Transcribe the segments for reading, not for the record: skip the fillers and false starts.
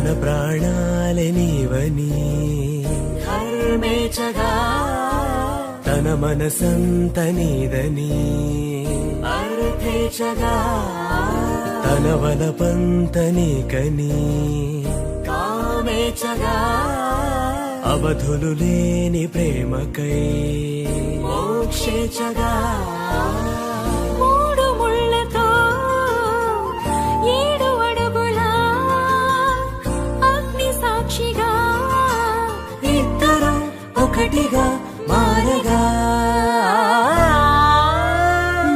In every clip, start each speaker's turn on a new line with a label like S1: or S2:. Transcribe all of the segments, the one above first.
S1: తన ప్రాణాలే నీవని
S2: ధర్మేచగా
S1: తన మనసంత నీదని
S2: అర్థేచగా
S1: తన వలపంత నీకని
S2: కామేచగా
S1: అవధులు లేని ప్రేమకై
S2: మోక్షేచగా
S3: మూడు ముళ్ళతో 7 అడుగుల అగ్ని సాక్షిగా
S2: ఇద్దరం ఒకటిగా మారగా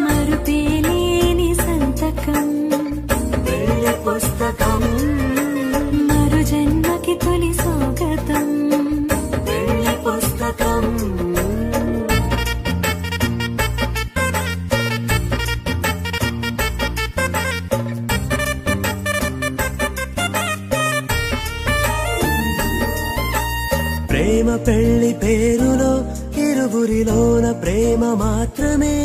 S3: మరుపేలేని సంతకం
S2: వెళ్ళి పుస్తకం
S3: మరు జన్మకి తొలి స్వాగతం
S2: వెళ్ళి పుస్తకం
S1: ప్రేమ పెళ్లి పేరులో ఇరువురిలోన ప్రేమ మాత్రమే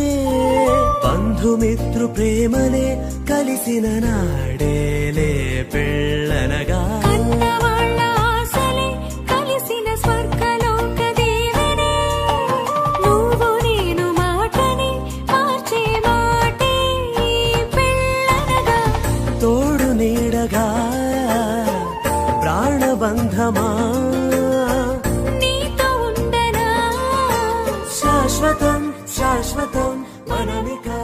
S1: బంధుమిత్రు ప్రేమనే కలిసిన నాడేలే పెళ్ళనగా
S3: కన్నవాళ్ళ ఆశలే కలిసిన స్వర్గలోక దేవనే నువ్వు నేను మాటని మార్చే మాటే పెళ్ళనగా
S1: తోడు నీడగా ప్రాణబంధమా
S3: నీతో ఉండనా
S1: శాశ్వతం శాశ్వతం మనమికా